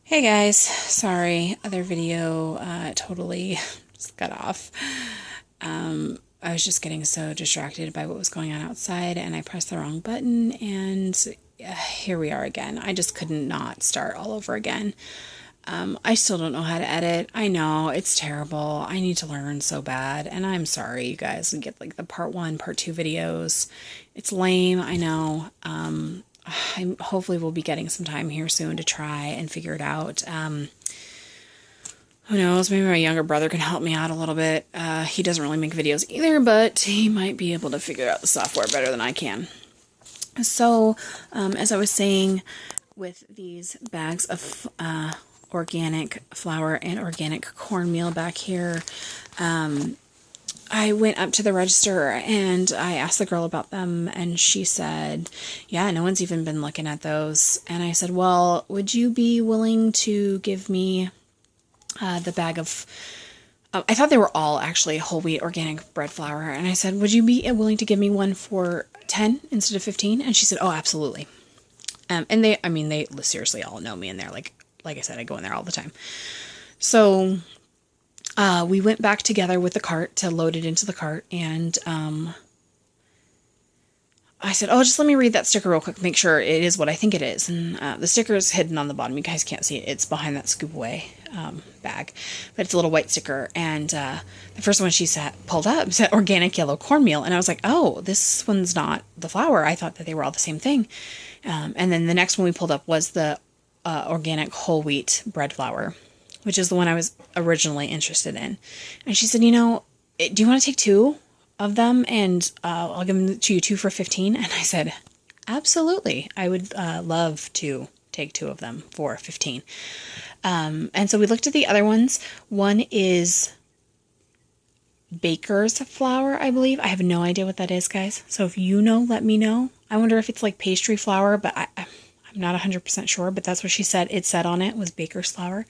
Hey guys, sorry, other video totally just got off. I was just getting so distracted by what was going on outside and I pressed the wrong button and here we are again. I just couldn't not start all over again. I still don't know how to edit. I know, it's terrible. I need to learn so bad and I'm sorry you guys. We get like the part 1, part 2 videos. It's lame, I know. Hopefully we'll be getting some time here soon to try and figure it out. Who knows, maybe my younger brother can help me out a little bit. He doesn't really make videos either, but he might be able to figure out the software better than I can. So, as I was saying, with these bags of organic flour and organic cornmeal back here, I went up to the register and I asked the girl about them and she said, yeah, no one's even been looking at those. And I said, well, would you be willing to give me the bag of, I thought they were all actually whole wheat organic bread flour. And I said, would you be willing to give me one for 10 instead of 15? And she said, oh, absolutely. And they seriously all know me in there. Like I said, I go in there all the time. So we went back together with the cart to load it into the cart, and I said, oh, just let me read that sticker real quick, make sure it is what I think it is. And the sticker is hidden on the bottom. You guys can't see it. It's behind that scoop away bag, but it's a little white sticker. And the first one she pulled up said organic yellow cornmeal. And I was like, oh, this one's not the flour. I thought that they were all the same thing. And then the next one we pulled up was the organic whole wheat bread flour, which is the one I was originally interested in. And she said, do you want to take 2 of them and I'll give them to you 2 for 15? And I said, absolutely. I would love to take 2 of them for 15. And so we looked at the other ones. One is baker's flour, I believe. I have no idea what that is, guys. So if you know, let me know. I wonder if it's like pastry flour, but I'm not 100% sure, but that's what she said. It said on it was baker's flour.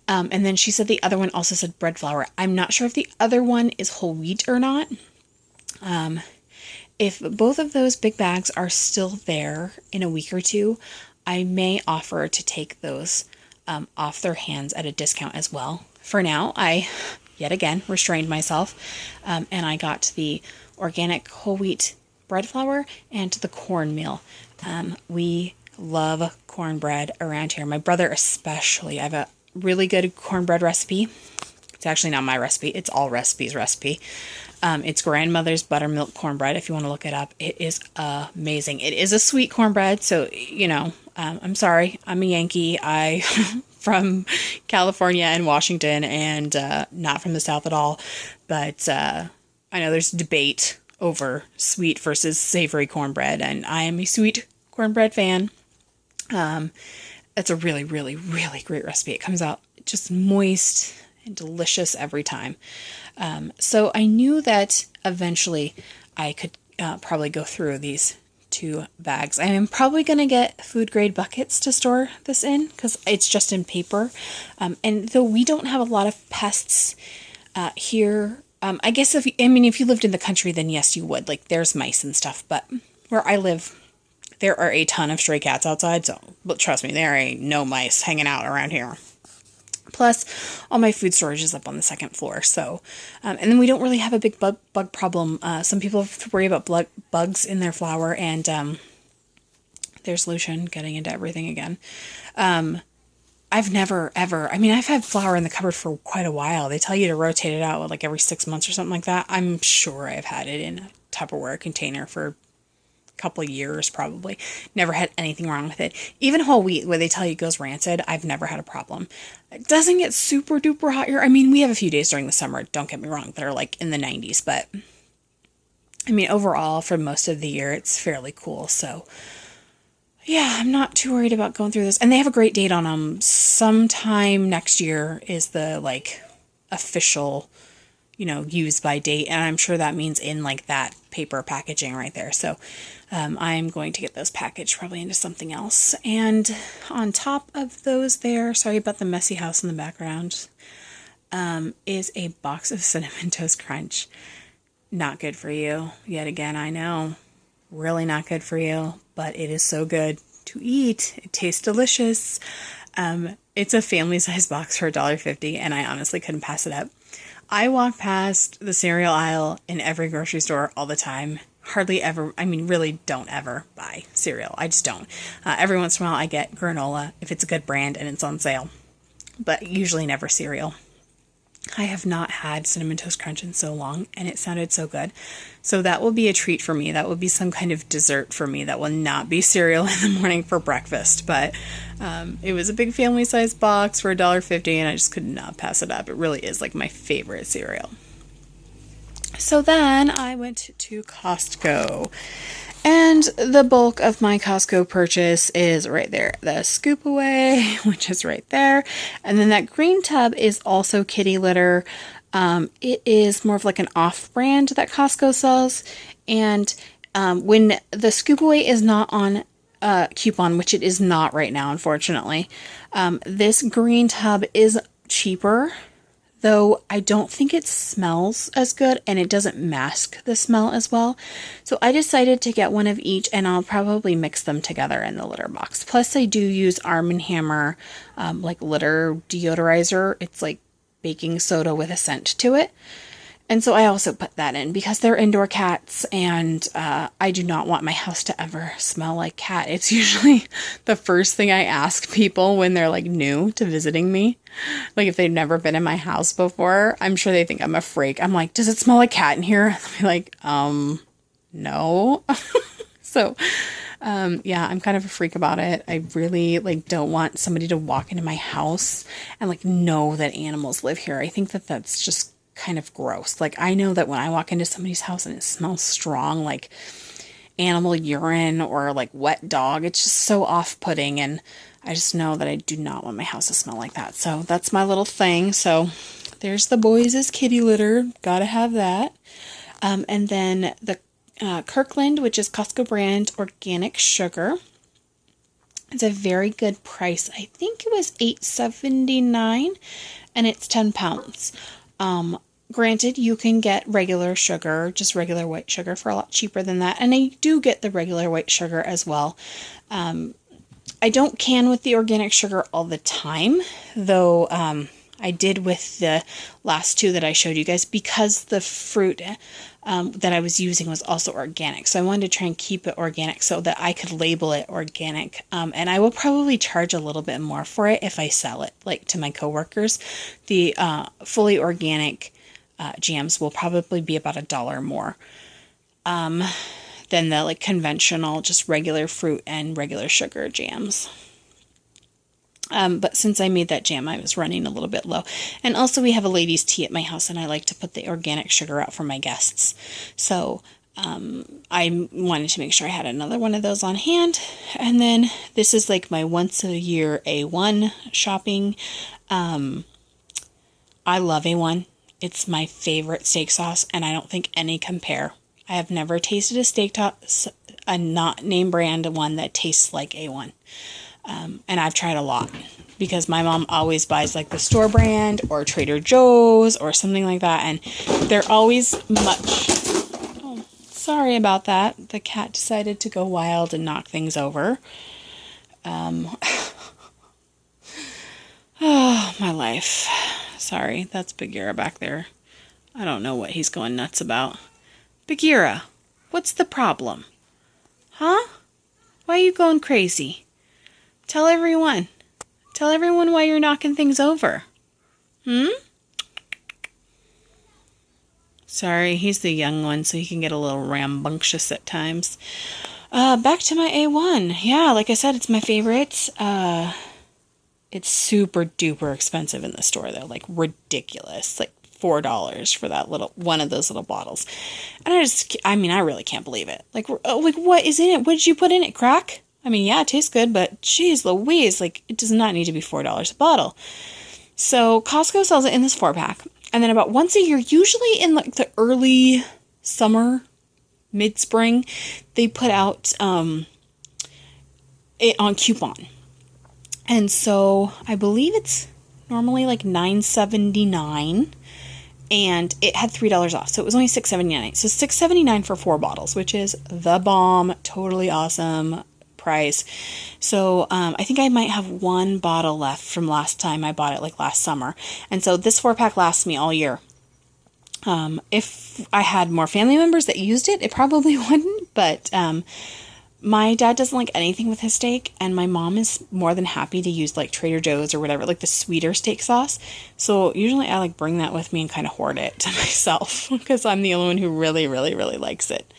And then she said the other one also said bread flour. I'm not sure if the other one is whole wheat or not. If both of those big bags are still there in a week or two, I may offer to take those off their hands at a discount as well. For now, I, yet again, restrained myself, and I got the organic whole wheat bread flour and the cornmeal. We love cornbread around here. My brother especially. I have a really good cornbread recipe. It's actually not my recipe. It's all recipes recipe. It's grandmother's buttermilk cornbread. If you want to look it up, it is amazing. It is a sweet cornbread. So, I'm sorry. I'm a Yankee. I from California and Washington and not from the South at all. But I know there's debate over sweet versus savory cornbread. And I am a sweet cornbread fan. It's a really, really, really great recipe. It comes out just moist and delicious every time. So I knew that eventually I could probably go through these 2 bags. I am probably going to get food grade buckets to store this in because it's just in paper. And though we don't have a lot of pests here, I guess if you lived in the country, then yes, you would. Like there's mice and stuff, but where I live, there are a ton of stray cats outside, but trust me, there ain't no mice hanging out around here. Plus, all my food storage is up on the 2nd floor, so, and then we don't really have a big bug problem. Some people worry about bugs in their flour, and there's Lucian getting into everything again. I've never, ever, I've had flour in the cupboard for quite a while. They tell you to rotate it out like every 6 months or something like that. I'm sure I've had it in a Tupperware container for couple of years probably. Never had anything wrong with it. Even whole wheat, where they tell you it goes rancid, I've never had a problem. It doesn't get super duper hot here. We have a few days during the summer, don't get me wrong, that are like in the 90s, but overall for most of the year it's fairly cool. So yeah, I'm not too worried about going through this. And they have a great date on them. Sometime next year is the like official used by date, and I'm sure that means in like that paper packaging right there. So I'm going to get those packaged probably into something else. And on top of those there, sorry about the messy house in the background, is a box of Cinnamon Toast Crunch. Not good for you. Yet again, I know. Really not good for you, but it is so good to eat. It tastes delicious. It's a family size box for $1.50, and I honestly couldn't pass it up. I walk past the cereal aisle in every grocery store all the time. Hardly ever, I mean, really don't ever buy cereal. I just don't. Every once in a while I get granola if it's a good brand and it's on sale, but usually never cereal. I have not had Cinnamon Toast Crunch in so long, and it sounded so good. So that will be a treat for me. That will be some kind of dessert for me. That will not be cereal in the morning for breakfast. But it was a big family-sized box for $1.50, and I just could not pass it up. It really is like my favorite cereal. So then I went to Costco. And the bulk of my Costco purchase is right there. The Scoop Away, which is right there. And then that green tub is also kitty litter. It is more of like an off-brand that Costco sells. And when the Scoop Away is not on coupon, which it is not right now, unfortunately, this green tub is cheaper. Though I don't think it smells as good, and it doesn't mask the smell as well. So I decided to get one of each, and I'll probably mix them together in the litter box. Plus I do use Arm & Hammer like litter deodorizer. It's like baking soda with a scent to it. And so I also put that in because they're indoor cats, and I do not want my house to ever smell like cat. It's usually the first thing I ask people when they're like new to visiting me. Like if they've never been in my house before, I'm sure they think I'm a freak. I'm like, does it smell like cat in here? They'll be like, no. So, yeah, I'm kind of a freak about it. I really like don't want somebody to walk into my house and like know that animals live here. I think that that's just kind of gross. Like I know that when I walk into somebody's house and it smells strong, like animal urine or like wet dog, it's just so off-putting, and I just know that I do not want my house to smell like that. So that's my little thing. So there's the boys' kitty litter. Gotta have that. And then the Kirkland, which is Costco brand organic sugar. It's a very good price. I think it was $8.79, and it's 10 pounds. Granted, you can get regular sugar, just regular white sugar, for a lot cheaper than that. And I do get the regular white sugar as well. I don't can with the organic sugar all the time, though I did with the last two that I showed you guys, because the fruit that I was using was also organic. So I wanted to try and keep it organic so that I could label it organic. And I will probably charge a little bit more for it if I sell it, like to my coworkers. The fully organic jams will probably be about $1 more than the like conventional, just regular fruit and regular sugar jams. But since I made that jam, I was running a little bit low. And also we have a ladies' tea at my house, and I like to put the organic sugar out for my guests. So I wanted to make sure I had another one of those on hand. And then this is like my once a year A1 shopping. I love A1. It's my favorite steak sauce, and I don't think any compare. I have never tasted a steak sauce, a not name brand one that tastes like A1. And I've tried a lot because my mom always buys like the store brand or Trader Joe's or something like that. And they're always much... Oh, sorry about that. The cat decided to go wild and knock things over. Oh, my life. Sorry, that's Bagheera back there. I don't know what he's going nuts about. Bagheera, what's the problem? Huh? Why are you going crazy? Tell everyone. Tell everyone why you're knocking things over. Sorry, he's the young one, so he can get a little rambunctious at times. Back to my A1. Yeah, like I said, it's my favorite. It's super duper expensive in the store, though. Like, ridiculous. Like, $4 for that little one of those little bottles. And I really can't believe it. Like what is in it? What did you put in it? Crack? I mean, yeah, it tastes good, but geez Louise, like, it does not need to be $4 a bottle. So Costco sells it in this 4-pack. And then about once a year, usually in like the early summer, mid-spring, they put out it on coupon. And so I believe it's normally like $9.79, and it had $3 off. So it was only $6.79. So $6.79 for 4 bottles, which is the bomb. Totally awesome. price. So I think I might have one bottle left from last time I bought it, like last summer. And so this 4-pack lasts me all year. If I had more family members that used it, it probably wouldn't, but my dad doesn't like anything with his steak, and my mom is more than happy to use like Trader Joe's or whatever, like the sweeter steak sauce. So usually I like bring that with me and kind of hoard it to myself because I'm the only one who really, really, really likes it.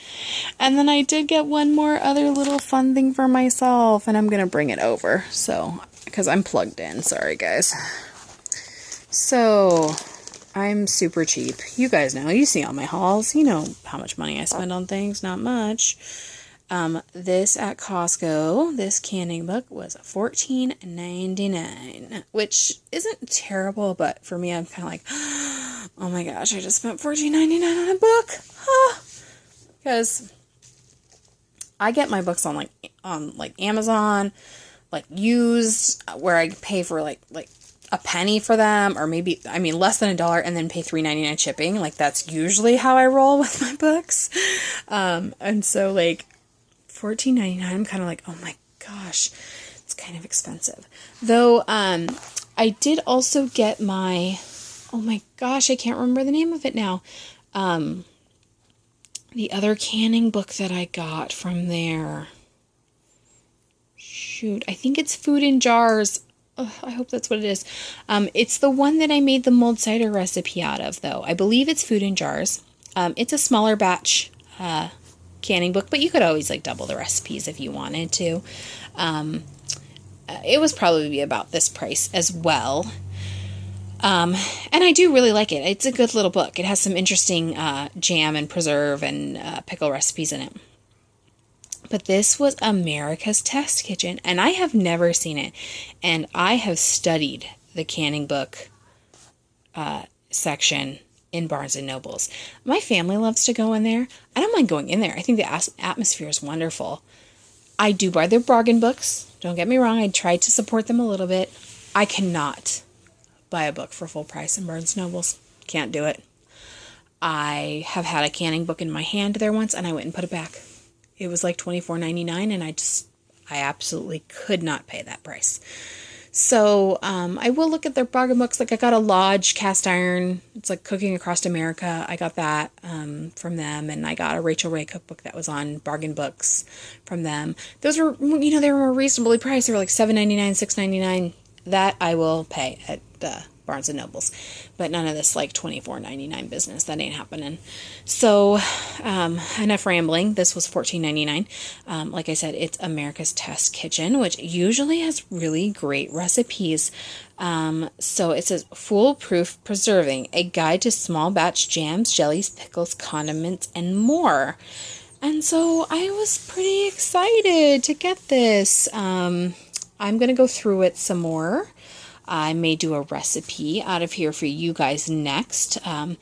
And then I did get one more other little fun thing for myself, and I'm going to bring it over. So, because I'm plugged in. Sorry, guys. So, I'm super cheap. You guys know. You see all my hauls. You know how much money I spend on things. Not much. This at Costco, this canning book was $14.99, which isn't terrible, but for me, I'm kind of like, oh my gosh, I just spent $14.99 on a book. Because I get my books on Amazon, like used, where I pay for like a penny for them, or maybe, I mean, less than $1, and then pay $3.99 shipping. Like, that's usually how I roll with my books. And so like, $14.99, I'm kind of like, oh my gosh, it's kind of expensive. Though, I did also get my, oh my gosh, I can't remember the name of it now. The other canning book that I got from there. Shoot, I think it's Food in Jars. Oh, I hope that's what it is. It's the one that I made the mulled cider recipe out of, though. I believe it's Food in Jars. It's a smaller batch, canning book, but you could always like double the recipes if you wanted to. It was probably about this price as well. And I do really like it. It's a good little book. It has some interesting jam and preserve and pickle recipes in it. But this was America's Test Kitchen, and I have never seen it. And I have studied the canning book section in Barnes & Nobles. My family loves to go in there. I don't mind going in there. I think the atmosphere is wonderful. I do buy their bargain books. Don't get me wrong. I tried to support them a little bit. I cannot buy a book for full price in Barnes & Nobles. Can't do it. I have had a canning book in my hand there once, and I went and put it back. It was like $24.99, and I absolutely could not pay that price. So, I will look at their bargain books. Like, I got a Lodge cast iron. It's like Cooking Across America. I got that from them. And I got a Rachael Ray Cookbook that was on bargain books from them. Those were, they were more reasonably priced. They were like $7.99, $6.99. That I will pay at Barnes & Nobles. But none of this like $24.99 business. That ain't happening. So, enough rambling. This was $14.99. Like I said, it's America's Test Kitchen, which usually has really great recipes. So it says, Foolproof Preserving, a guide to small batch jams, jellies, pickles, condiments, and more. And so I was pretty excited to get this. I'm going to go through it some more. I may do a recipe out of here for you guys next. I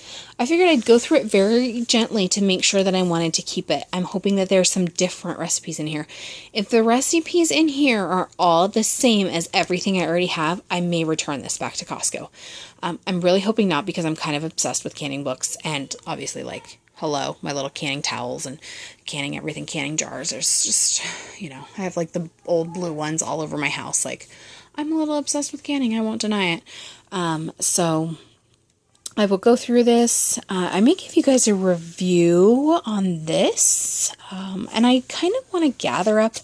figured I'd go through it very gently to make sure that I wanted to keep it. I'm hoping that there's some different recipes in here. If the recipes in here are all the same as everything I already have, I may return this back to Costco. I'm really hoping not, because I'm kind of obsessed with canning books, and obviously, like, hello, my little canning towels and canning everything, canning jars. There's just, I have like the old blue ones all over my house. Like, I'm a little obsessed with canning. I won't deny it. So I will go through this. I may give you guys a review on this. And I kind of want to gather up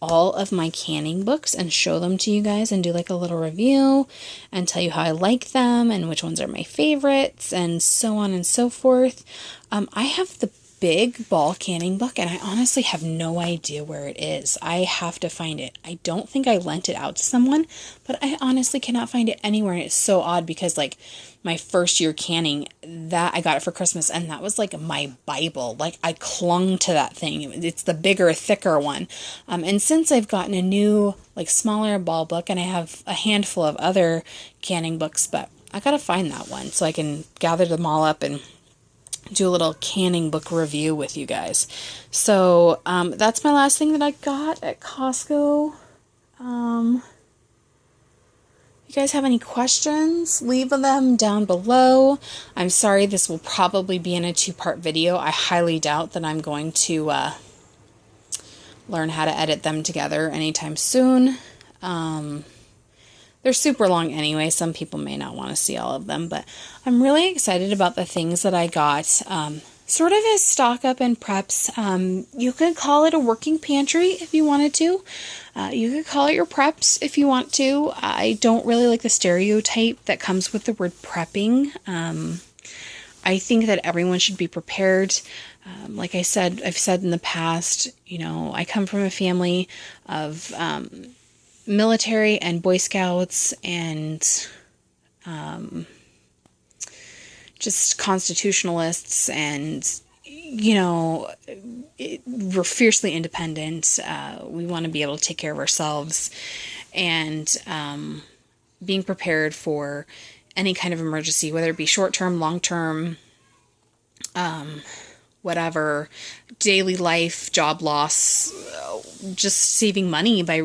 all of my canning books and show them to you guys and do like a little review and tell you how I like them and which ones are my favorites and so on and so forth. I have the big ball canning book, and I honestly have no idea where it is. I have to find it. I don't think I lent it out to someone, but I honestly cannot find it anywhere. And it's so odd because like my first year canning, that I got it for Christmas, and that was like my Bible. Like, I clung to that thing. It's the bigger, thicker one. And since I've gotten a new, like, smaller ball book, and I have a handful of other canning books, but I gotta find that one so I can gather them all up and do a little canning book review with you guys. So, that's my last thing that I got at Costco. If you guys have any questions, leave them down below. I'm sorry, this will probably be in a 2-part video. I highly doubt that I'm going to learn how to edit them together anytime soon. They're super long anyway. Some people may not want to see all of them, but I'm really excited about the things that I got. Sort of as stock up and preps. You could call it a working pantry if you wanted to. You could call it your preps if you want to. I don't really like the stereotype that comes with the word prepping. I think that everyone should be prepared. Like I've said in the past, I come from a family of military and Boy Scouts and just constitutionalists, and we're fiercely independent. We want to be able to take care of ourselves, and being prepared for any kind of emergency, whether it be short-term, long-term, whatever, daily life, job loss, just saving money by,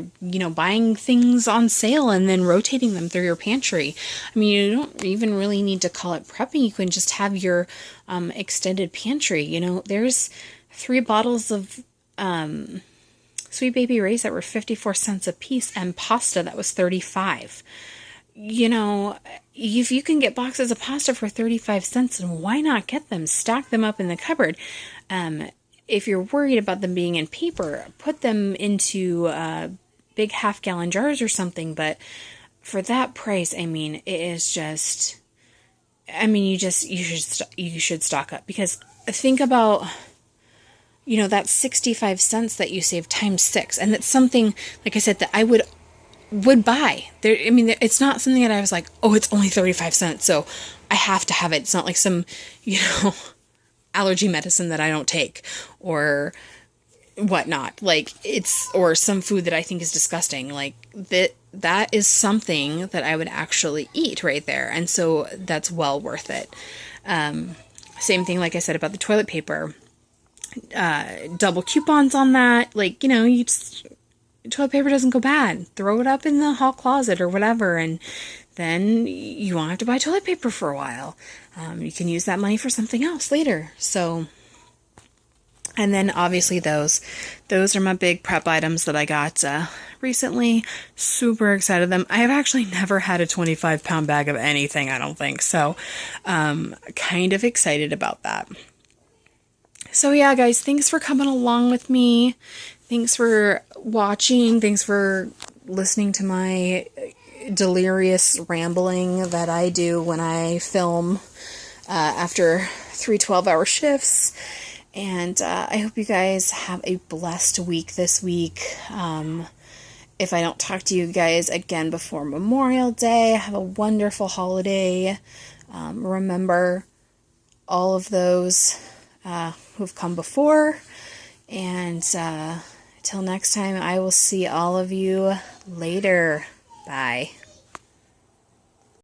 buying things on sale and then rotating them through your pantry. I mean, you don't even really need to call it prepping. You can just have your extended pantry. There's 3 bottles of Sweet Baby Ray's that were 54 cents a piece, and pasta that was 35. If you can get boxes of pasta for 35 cents, then why not get them? Stack them up in the cupboard. If you're worried about them being in paper, put them into big half-gallon jars or something. But for that price, I mean, it is just, you should stock up, because think about, that 65 cents that you save times 6. And that's something, like I said, that I would buy. It's not something that I was like, oh, it's only 35 cents, so I have to have it. It's not like some, allergy medicine that I don't take or whatnot. Or some food that I think is disgusting. That is something that I would actually eat right there. And so that's well worth it. Same thing, like I said, about the toilet paper. Double coupons on that. Toilet paper doesn't go bad. Throw it up in the hall closet or whatever, and then you won't have to buy toilet paper for a while. You can use that money for something else later. So, and then obviously those are my big prep items that I got recently. Super excited them. I have actually never had a 25-pound bag of anything, I don't think. So, kind of excited about that. So yeah, guys, thanks for coming along with me. Thanks for watching. Thanks for listening to my delirious rambling that I do when I film after 3 12-hour shifts. And I hope you guys have a blessed week this week. If I don't talk to you guys again before Memorial Day, have a wonderful holiday. Remember all of those who've come before. And till next time, I will see all of you later. Bye.